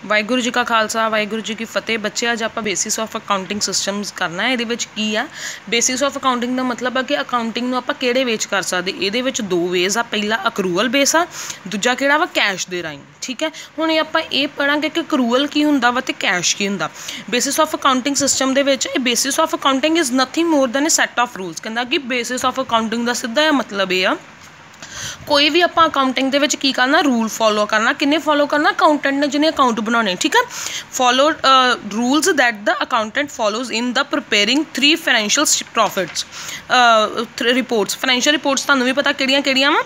वाहिगुरू जी का खालसा वाहिगुरू जी की फतेह। बच्चे अज आप बेसिस ऑफ अकाउंटिंग सिस्टम्स करना है। ये की आ बेसिस ऑफ अकाउंटिंग का मतलब है कि अकाउंटिंग में आप किहड़े वे कर सकते। ये दो वेज आ, पहला अकरूअल बेस आ, दूजा किहड़ा वा कैश दे राही। ठीक है, हुण आप पढ़ांगे कि अकरूअल की हुंदा वा ते कैश की हुंदा। बेसिस ऑफ अकाउंटिंग सिस्टम दे विच basis of accounting is nothing more than a set of rules. कहंदा कि बेसिस ऑफ अकाउंटिंग का सीधा मतलब ये आ कोई भी आप अकाउंटिंग दे विच की करना, रूल फॉलो करना। किन्ने फॉलो करना? अकाउंटेंट ने जिन्हें अकाउंट बनाने। ठीक है, follow rules that the accountant follows in the preparing 3 financial profits reports. Financial reports तुहानूं भी पता किहड़ियां वा?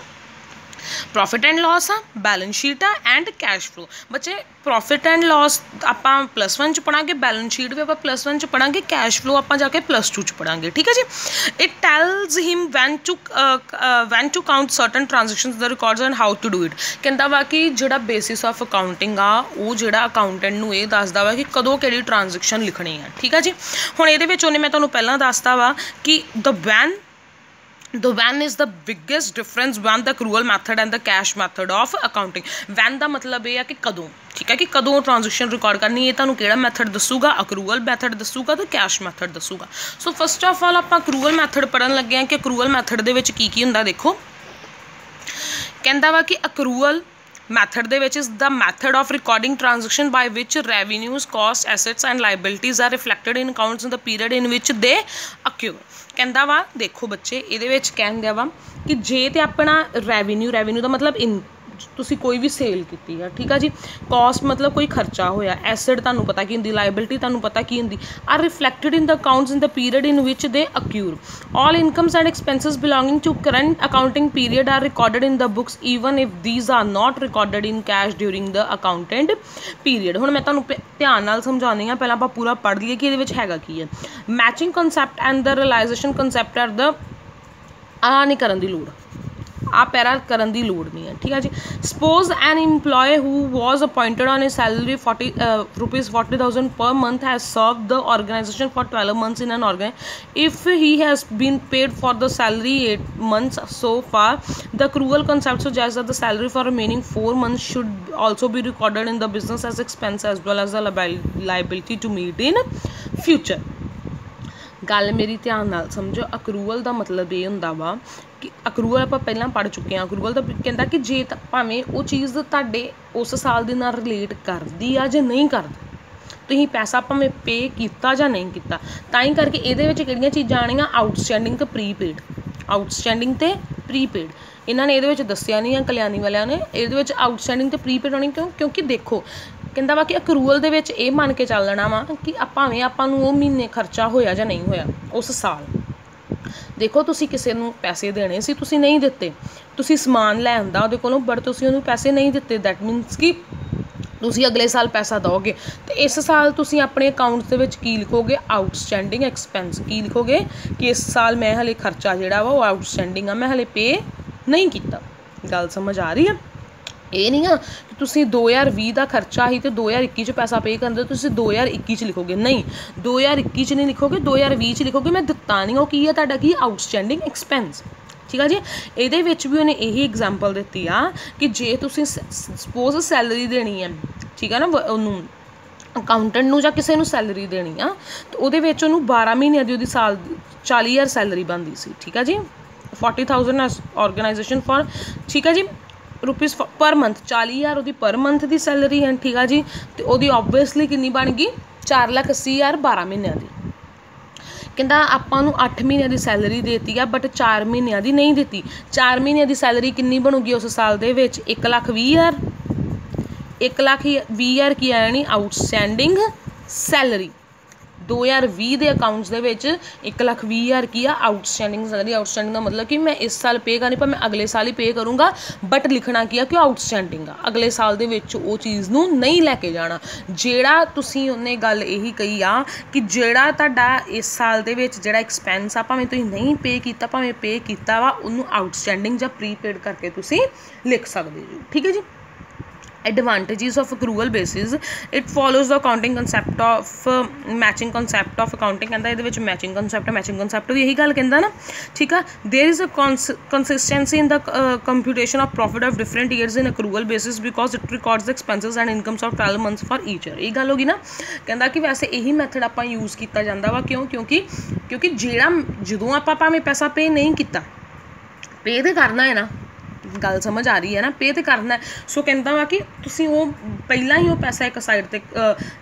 प्रॉफिट एंड लॉस आ, बैलेंस शीट आ एंड कैश फ्लो। बच्चे प्रॉफिट एंड लॉस आप +1 च पढ़ांगे, बैलेंस शीट भी आप +1 च पढ़ांगे, कैश फ्लो आप जाके +2 च पढ़ांगे। ठीक है जी। It tells him when to count certain transactions the records and how to do it. कहता वा कि जिहड़ा बेसिस ऑफ अकाउंटिंग आ वो जिहड़ा अकाउंटेंट नूं ये दसदा वा कि कदों किहड़ी ट्रांजेक्शन लिखनी है। ठीक है जी। हुण इहदे विच उहने मैं तुहानूं पहलां दसदा वा कि The when is the biggest difference when the accrual method and the cash method of accounting। when का मतलब ये है कि कदों। ठीक है, कि कदों ट्रांजेक्शन रिकॉर्ड करनी है, तुहानूं किहड़ा मैथड दसूगा? अक्रूअल मैथड दसूगा तो कैश मैथड दसूगा। सो फस्ट ऑफ ऑल आप अक्रूअल मैथड पढ़न लगे हैं कि अक्रूअल मैथड दे विच की हुंदा। देखो कहंदा वा कि अक्रूअल मैथड दे विच is the method of recording transaction by which revenues, cost, assets and liabilities are reflected in accounts in the period in which they occur. कहंदा वा देखो बच्चे ये कहंदा वा कि जे तो अपना रैवेन्यू का मतलब इन तुसी कोई भी सेल की है। ठीक है जी। कॉस्ट मतलब कोई खर्चा होया, एसेट तुहानूं पता की हुंदी, लाइबिलिटी तुहानूं पता की हुंदी, are reflected in the accounts in the period in which they occur. All incomes and expenses belonging to current accounting period are recorded in the books even if these are not recorded in cash during the accountant period. हुण मैं तुहानूं ध्यान नाल समझाउंदी हां, पहलां आपां पूरा पढ़ लईए कि इहदे विच हैगा की है। Matching concept and the realisation concept are the आ नहीं करन दी लोड़, आ पैरा करन दी लोड़ नहीं है। ठीक है जी। Suppose an employee who was appointed on a salary ₹40,000 per month has served the organisation for 12 months in an organization if he has been paid for the salary 8 months so far। the accrual concept suggests that the salary for remaining 4 months should also be recorded in the business as expense as well as the liability to meet in future। गल मेरी ध्यान नाल समझो। Accrual का मतलब ये हुंदा वा कि अक्रूअल आप पहला पढ़ चुके हैं। अक्रूअल तो कहता कि जे भावें वो चीज़ तुहाडे उस साल दे नाल रिलेट करदी आ जां नहीं करदी, तुसीं पैसा भावें पे कीता जां नहीं कीता, तां करके इहदे विच किहड़ियां चीज़ां आणियां? आउटस्टैंडिंग ते प्रीपेड। आउटस्टैंडिंग ते प्रीपेड इन्हां ने इहदे विच दस्सिया नहीं है, कल्याणी वालियां ने। इहदे विच आउटस्टैंडिंग ते प्रीपेड आनी क्यों? क्योंकि देखो कहंदा वा कि अक्रूअल दे विच ये मन के चलना वा कि भावें आपां नूं वो महीने खर्चा होया जां नहीं होया उस साल। देखो तुसी किसी नूं पैसे देने सी, तुसी नहीं दित्ते, तुसी समान लै आंदा उहदे कोलों बट तुसी उहनूं पैसे नहीं दित्ते, दैट मीनस कि तुसी अगले साल पैसा दोगे। तो इस साल तुसी अपने अकाउंट्स दे विच की लिखोगे? Outstanding expense. की लिखोगे कि इस साल मैं हले खर्चा जिहड़ा वा वो आउटस्टैंडिंग आ, मैं हले पे नहीं कीता। गल समझ आ रही है? ये नहीं आ कि तुसी 2020 का खर्चा ही तो 2021 च पैसा पे करदे, तुसी 2021 च लिखोगे। नहीं, 2021 च नहीं लिखोगे, 2020 च लिखोगे मैं दित्ता नहीं। वो की है तुहाडा की? Outstanding expense. ठीक है जी। ये भी उन्हें यही एग्जाम्पल दी आ कि जे तुसी सपोज सैलरी देनी है, ठीक है ना, उन्होंने अकाउंटेंट नूं जां किसी नूं सैलरी देनी आ, तो उहदे विच उहनूं 12 महीने दी साल 40,000 सैलरी बनती सी। ठीक है जी। 40,000 ऑर्गेनाइजेशन फॉर, ठीक है जी, रुपीज़ पर मंथ, 40,000 वो पर मंथ की सैलरी है। ठीक है जी। तो वो ओबवियसली कितनी बन गई? 4,80,000 12 महीनों की। कहता आपां नूं 8 महीनों की सैलरी देती है बट 4 महीनों की नहीं दी। 4 महीनों की सैलरी कितनी बनूगी उस साल दे विच? 1,20,000। 1,20,000 की आनी आउटस्टैंडिंग सैलरी। 2020 के अकाउंट्स दे विच 1,20,000 की आ आउटस्टैंडिंग सैलरी। आउटस्टैंडिंग का मतलब कि मैं इस साल पे करनी, पर मैं अगले साल ही पे करूँगा, बट लिखना की कि आउटस्टैंडिंग आ, अगले साल दे विच वो चीज़ नूं नहीं लैके जाना। जेड़ा तुसीं उन्हें गल यही कही आ कि जेड़ा तुहाडा इस साल दे विच जेड़ा एक्सपेंस आ, भावें तुसीं नहीं पे कीता भावें पे कीता वा, उन्होंने आउटस्टैंडिंग जां प्रीपेड करके तुसीं लिख सकदे हो। ठीक है जी। advantages of accrual basis, it follows the accounting concept of matching concept of accounting ਕਹਿੰਦਾ ਇਹਦੇ ਵਿੱਚ matching concept ਵੀ ਇਹੀ ਗੱਲ ਕਹਿੰਦਾ ਨਾ ਠੀਕ ਆ। there is a consistency in the computation of profit of different years in accrual basis because it records the expenses and incomes of 12 months for each year। ਇਹ ਗੱਲ ਹੋ ਗਈ ਨਾ ਕਹਿੰਦਾ ਕਿ ਵੈਸੇ ਇਹੀ ਮੈਥਡ ਆਪਾਂ ਯੂਜ਼ ਕੀਤਾ ਜਾਂਦਾ ਵਾ ਕਿਉਂਕਿ ਜਿਹੜਾ ਜਦੋਂ ਆਪਾਂ ਭਾਵੇਂ ਪੈਸਾ ਪੇ ਨਹੀਂ ਕੀਤਾ ਪੇ ਤੇ ਕਰਨਾ ਹੈ ਨਾ ਗੱਲ ਸਮਝ ਆ ਰਹੀ ਹੈ ਨਾ ਪੇ ਤੇ ਕਰਨਾ ਸੋ ਕਹਿੰਦਾ ਵਾ ਕਿ ਤੁਸੀਂ ਉਹ ਪਹਿਲਾਂ ਹੀ ਉਹ ਪੈਸਾ ਇੱਕ ਸਾਈਡ ਤੇ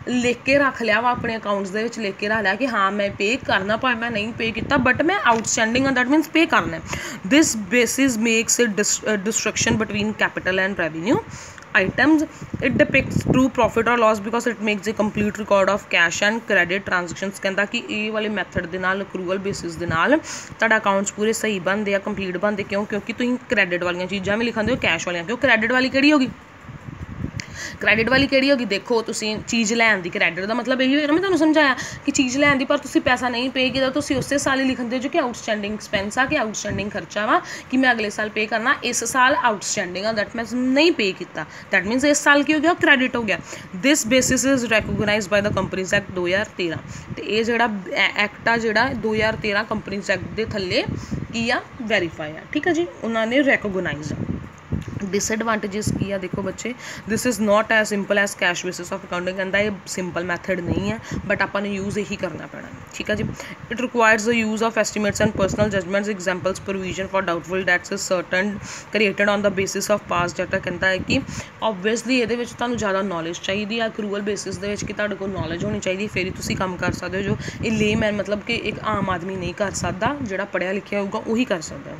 ਲਿਖ ਕੇ ਰੱਖ ਲਿਆ ਵਾ ਆਪਣੇ ਅਕਾਊਂਟਸ ਦੇ ਵਿੱਚ ਲਿਖ ਕੇ ਰੱਖ ਲਿਆ ਕਿ ਹਾਂ ਮੈਂ ਪੇ ਕਰਨਾ ਭਾਵੇਂ ਮੈਂ ਨਹੀਂ ਪੇ ਕੀਤਾ ਬਟ ਮੈਂ ਆਊਟਸਟੈਂਡਿੰਗ ਦੈਟ ਮੀਨਸ ਪੇ ਕਰਨਾ। This basis makes it distinction between capital and revenue items। it depicts true profit or loss because it makes a complete record of cash and credit transactions। ਕਹਿੰਦਾ ਕਿ ਇਹ ਵਾਲੇ method ਦੇ ਨਾਲ ਅਕਰੂਅਲ basis ਦੇ ਨਾਲ ਤੁਹਾਡਾ ਅਕਾਊਂਟਸ ਪੂਰੇ ਸਹੀ ਬਣਦੇ ਆ ਕੰਪਲੀਟ ਬਣਦੇ ਕਿਉਂਕਿ ਤੁਸੀਂ ਕ੍ਰੈਡਿਟ ਵਾਲੀਆਂ ਚੀਜ਼ਾਂ ਵੀ ਲਿਖਾਂਦੇ ਹੋ ਕੈਸ਼ ਵਾਲੀਆਂ ਕਿਉਂ ਕ੍ਰੈਡਿਟ ਵਾਲੀ ਕਿਹੜੀ ਹੋਗੀ ਕ੍ਰੈਡਿਟ ਵਾਲੀ ਕਿਹੜੀ ਹੋਗੀ ਦੇਖੋ ਤੁਸੀਂ ਚੀਜ਼ ਲੈਣ ਦੀ ਕ੍ਰੈਡਿਟ ਦਾ ਮਤਲਬ ਇਹੀ ਹੋਇਆ ਨਾ ਮੈਂ ਤੁਹਾਨੂੰ ਸਮਝਾਇਆ ਕਿ ਚੀਜ਼ ਲੈਣ ਦੀ ਪਰ ਤੁਸੀਂ ਪੈਸਾ ਨਹੀਂ ਪੇ ਕੀਤਾ ਤੁਸੀਂ ਉਸੇ ਸਾਲ ਹੀ ਲਿਖਦੇ ਜੋ ਕਿ ਆਊਟਸਟੈਂਡਿੰਗ ਐਕਸਪੈਂਸ ਆ ਕਿ ਆਊਟਸਟੈਂਡਿੰਗ ਖਰਚਾ ਵਾ ਕਿ ਮੈਂ ਅਗਲੇ ਸਾਲ ਪੇ ਕਰਨਾ ਇਸ ਸਾਲ ਆਊਟਸਟੈਂਡਿੰਗ ਆ ਦੈਟ ਮੀਨਸ ਨਹੀਂ ਪੇ ਕੀਤਾ ਦੈਟ ਮੀਨਸ ਇਸ ਸਾਲ ਕੀ ਹੋ ਗਿਆ ਕ੍ਰੈਡਿਟ ਹੋ ਗਿਆ। This basis is recognised by the companies act 2013 ਤੇ ਇਹ ਜਿਹੜਾ ਐਕਟ ਆ ਜਿਹੜਾ 2013 ਕੰਪਨੀਜ਼ ਐਕਟ ਦੇ ਥੱਲੇ ਕੀ ਆ ਵੈਰੀਫਾਈ ਆ ਠੀਕ ਆ ਜੀ ਉਹਨਾਂ ਨੇ ਰੈਕੋਗਨਾਈਜ਼ ਆ। डिसएडवांटेजेस की है देखो बच्चे this is not as simple as cash basis of accounting कहता है सिंपल मैथड नहीं है बट अपन यूज़ यही करना पैना ठीक है जी। It requires the use of estimates and personal judgements examples provision for doubtful debts is certain created on the basis of past data कहता है कि ऑबवियसली ये ज़्यादा नॉलेज चाहिए अक्रूवल बेसिस कि नॉलेज होनी चाहिए फिर ही तुम काम कर सकते हो जो ये लेमैन मतलब कि एक आम आदमी नहीं कर सकता जोड़ा पढ़िया लिखा होगा वही कर सकता है।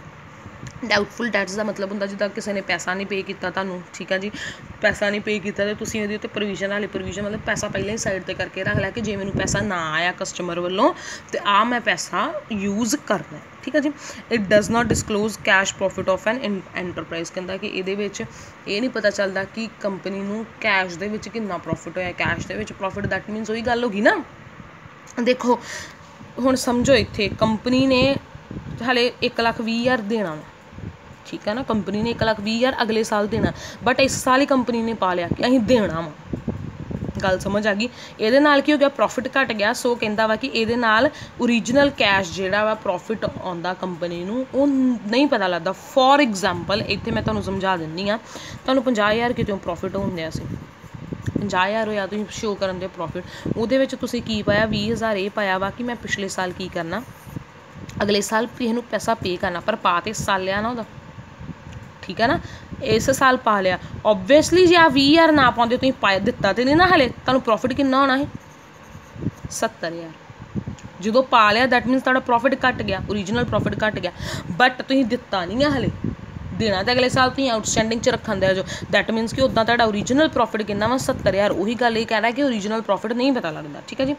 डाउटफुल डैट्स का मतलब होंगे जिदा किसी ने पैसा नहीं पे किया तुहानूं ठीक है जी पैसा नहीं पे किया तो तुसीं उहदे उत्ते प्रोविजन वाली प्रोविजन मतलब पैसा पहले ही साइड पर करके रख लिया कि जे मैनूं पैसा ना आया कस्टमर वालों तो आ मैं पैसा यूज़ करना ठीक है जी। It does not disclose cash profit of an enterprise कहता कि ये नहीं पता चलता कि कंपनी नूं कैश दे विच कितना प्रॉफिट होया cash they which profit that मीनस वही गल होगी ना देखो हुण समझो इत्थे कंपनी ने हाले 1,20,000 देना ठीक है ना कंपनी ने 1,20,000 अगले साल देना बट इस साल ही कंपनी ने पा लिया कि असीं देना वा गल समझ आ गई ये नाल की हो गया प्रॉफिट घट गया सो कहता वा कि ये नाल ओरिजिनल कैश जिहड़ा वा प्रॉफिट आउंदा कंपनी नूं वो नहीं पता लगता। फॉर एग्जाम्पल इत्थे मैं तुहानूं समझा दिंदी हाँ तुहानूं 50,000 कितों प्रॉफिट होंदे सी 50,000 होया तुसीं शो करन दे प्रॉफिट उहदे विच तुसीं की पाया 20,000 ये पाया वा कि मैं पिछले साल की करना अगले साल किसी नूं पैसा पे करना पर पा ते साल लिया ना उहदा ठीक है ना इस साल पा लिया ऑबवियसली जे आ 20,000 ना पाते तुम पा दिता तो नहीं ना हले तुहानूं प्रॉफिट कितना होना है 70,000 जो पा लिया दैट मीनस तुहाडा प्रॉफिट घट गया ओरिजिनल प्रॉफिट घट गया बट तुसीं दिता नहीं है हले देना तो अगले साल तुम आउटस्टैंडिंग च रखन दे जो दैट मीनस कि उदा तुहाडा ओरिजिनल प्रॉफिट कितना वा 70,000 उही गल ये कह रहा है कि ओरिजिनल प्रॉफिट नहीं पता लगता ठीक है जी।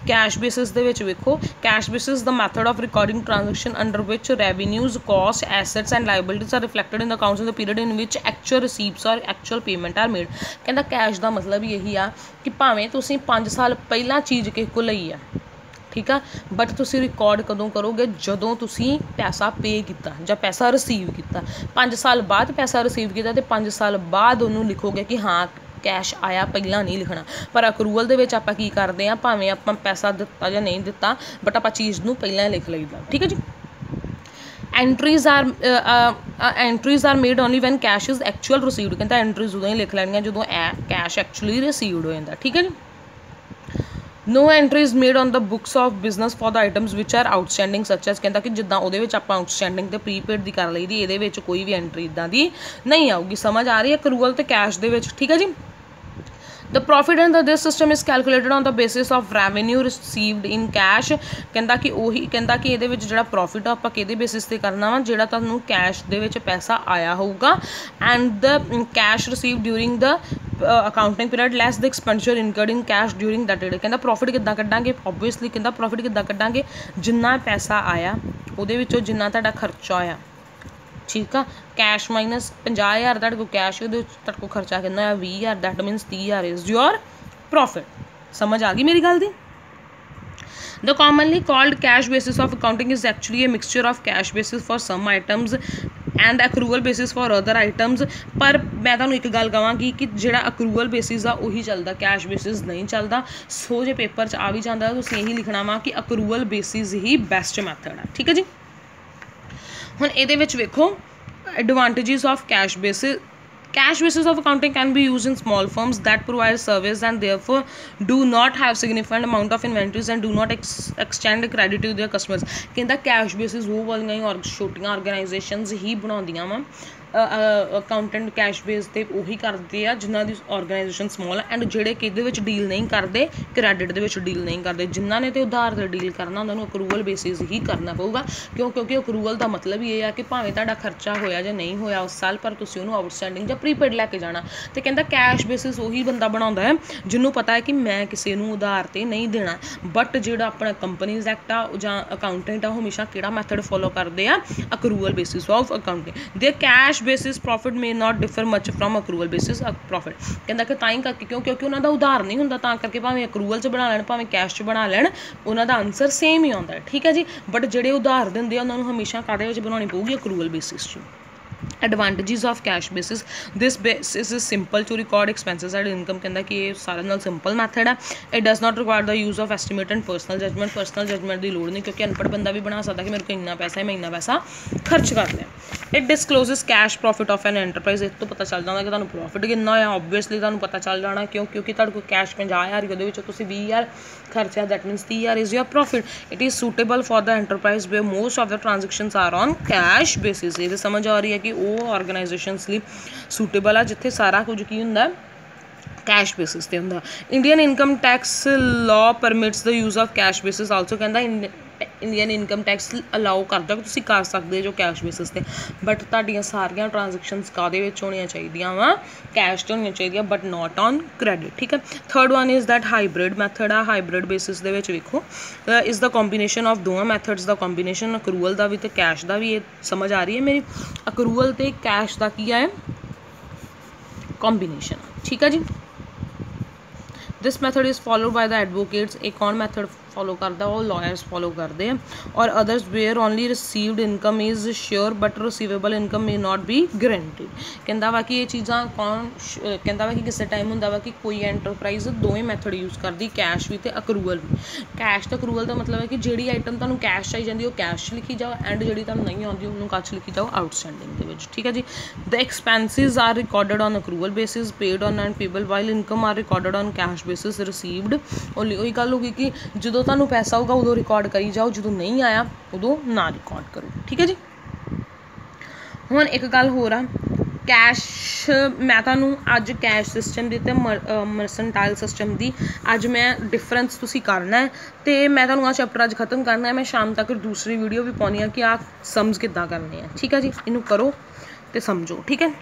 कैश बेसिस दे विच वेखो cash basis the method of recording transaction under which revenues cost assets and liabilities are reflected in the accounts in the period in which actual receives और एक्चुअल पेमेंट आर मेड कहता cash का मतलब यही आ कि भावें तुसीं 5 साल पहला चीज़ किसी को लई आ ठीक है बट तुसी रिकॉर्ड कदों करोगे जदों तुसी पैसा पे किया या पैसा रिसीव किया 5 साल बाद पैसा रिसीव किया तो 5 साल बाद उन्होंने लिखोगे कि हाँ कैश आया पहला नहीं लिखना पर अक्रूवल दे विच आपां की करते हैं भावें आपां पैसा दिता या नहीं दिता बट आपां चीज़ नूं पहला लिख लईदा ठीक है जी। Entries are made only when cash is actual received कहता एंट्रीज उदों ही लिख लैणियां जदों कैश एक्चुअली रिसीव्ड हो जाता ठीक है जी। No entry is made on the books of business for the items which are outstanding such as कहता कि जिदा वो आउटस्टैंडिंग तो प्रीपेड की कर ली दी ये कोई भी एंट्री इदा की नहीं आऊगी समझ आ रही है अक्रूवल तो कैश दे विच ठीक है जी। The profit under this system is calculated on the basis of revenue received in cash कहता कि ਉਹੀ कहता कि ਇਹਦੇ ਵਿੱਚ ਜਿਹੜਾ प्रॉफिट ਆ ਆਪਾਂ ਕਿਹਦੇ बेसिस ਤੇ ਕਰਨਾ ਵਾ ਜਿਹੜਾ ਤੁਹਾਨੂੰ कैश ਦੇ ਵਿੱਚ पैसा आया होगा and the cash received during the accounting period less the expenditure incurred in cash during that period कहता प्रॉफिट किद्दां ਕੱਢਾਂਗੇ obviously कहता प्रॉफिट किद्दां ਕੱਢਾਂਗੇ जिन्ना पैसा आया ਉਹਦੇ ਵਿੱਚੋਂ जिन्ना ਤੁਹਾਡਾ खर्चा आया ठीक है कैश माइनस 50,000 तुहाडे कोल कैश तुहाडे कोल खर्चा कितना है 20,000 that means 30,000 is your profit समझ आ गई मेरी गल दी। The commonly called cash basis of accounting is actually a mixture of cash basis for some items and accrual basis for other items. पर मैं तुहानूं एक गल कहांगी कि जिहड़ा अक्रूवल बेसिस आ उही चलदा, कैश बेसिस नहीं चलदा। सो जे पेपर च आ भी जांदा तुसीं यही लिखना वा कि अक्रूवल बेसिस ही बेस्ट मैथड है। ठीक है जी। हुण इहदे विच वेखो advantages of cash basis. Cash basis of accounting can be used in small firms that provide service and therefore do not have significant amount of inventories and do not extend credit to their customers। कहता cash basis वो वालियां छोटियां organisations ही बनाउंदियां वा accountant cash base ते उही करदे आ जिन्हां दी organisation small है and जिहड़े किहदे which deal नहीं करते, क्रेडिट दे विच डील नहीं करते। जिन्हां ने ते उधार ते डील करना उन्हां नूं अक्रूवल बेसिस ही करना पऊगा। क्योंकि अक्रूवल दा मतलब ही ये है कि भावें तुहाडा खर्चा होया जां नहीं होया उस साल पर तुसीं उहनूं आउटस्टैंडिंग जां प्रीपेड लैके जाना। तो कहता कैश बेसिस उही बंदा बनाउंदा है जिन्होंं पता है कि मैं किसी नूं उधार ते नहीं देना। बट जिहड़ा अपना कंपनीज एक्ट आ जां अकाउंटेंट आ हमेशा किहड़ा मैथड फॉलो करते हैं, accrual basis of accounting. They cash basis profit may not differ much from accrual basis profit. कहता कि तां ही करके क्योंकि उन्हों का उधार नहीं होंदा, तां करके भावें अक्रूवल च बना लैण भावें कैश च बना लैण उन्हों का आंसर सेम ही आता है। ठीक है जी। बट जिहड़े उधार दिंदे आ उन्होंने हमेशा काहदे विच बनाउणी पऊगी, अक्रूवल बेसिस च। Advantages of cash basis. This basis is simple to record expenses and income. कहता कि ये सारे नाल सिंपल मैथड है। It does not require the use of estimate and personal judgement. Personal judgement की लोड़ नहीं क्योंकि अनपढ़ बंदा भी बना सकता कि मेरे को इन्ना पैसा है, मैं इन्ना पैसा खर्च कर लिया। It discloses cash profit of an enterprise. इस तो पता चल जाता कि तुहानूं प्रॉफिट कितना होया, ओबवियसली तुहानूं पता चल जाना क्यों, क्योंकि तुहाडे कोल कैश 50,000 उहदे विचों तुसीं 20,000 खर्चा, that means 30,000 is your profit. It is suitable for the enterprise where most of the transactions are on cash basis. ये समझ आ रही है कि वो ऑर्गेनाइजेशनस लिए सूटेबल आ जिथे सारा कुछ की हुंदा कैश बेसिस ते हुंदा। Indian income tax law permits the use of cash basis also. कहता इंडियन इनकम टैक्स अलाउ करदा कि तुसीं कर सकदे जो कैश बेसिस ते, बट तुहाडीआं सारियां ट्रांजेक्शनस काहदे विच होणीआं चाहीदियां वा, कैश ते होणीआं चाहीदियां, बट नॉट ऑन क्रेडिट। ठीक है। Third one is that hybrid method आ। हाइब्रिड बेसिस दे विच वेखो इज़ द कॉम्बीनेशन ऑफ दोवां मैथड्स दा कॉम्बीनेशन, अक्रूवल दा भी ते कैश दा भी। ये समझ आ रही है मेरी? अक्रूवल ते कैश दा की है कॉम्बीनेशन। ठीक है जी। This method is followed by the advocates. एक और मैथड फॉलो करता वो लॉयर्स फॉलो करते हैं। और others where only received income is sure but receivable income may not be guaranteed. कहता वा कि ये चीज़ां कौन कहता वा कि किसी टाइम होंदा वा कि कोई एंटरप्राइज दोवें मैथड यूज़ करती, कैश भी तो अक्रूवल भी। कैश तो अक्रूवल का मतलब है कि जिहड़ी आइटम तुहानूं कैश चाहिए जाती वो कैश लिखी जाओ एंड जिहड़ी तुहानूं नहीं आती उन्होंने कच लिखी जाओ आउटस्टैंडिंग दे विच। ठीक है जी। The expenses are recorded on accrual basis, paid on and payable, while income are recorded on cash basis received only. वही गल होगी कि जो तुहानूं पैसा होगा उदों रिकॉर्ड करी जाओ, जो नहीं आया उदों ना रिकॉर्ड करो। ठीक है जी। हुण एक गल होर आ, कैश मैं तुहानूं अज कैश सिस्टम दी ते मर्सेंटाइल सिस्टम दी अज मैं डिफरेंस तुसीं करना है ते मैं तुहानूं आ चैप्टर अज खत्म करना है। मैं शाम तक दूसरी वीडियो भी पाउणी आ कि आ सम्स किद्दां करने हैं। ठीक है जी। इनू करो ते समझो। ठीक है।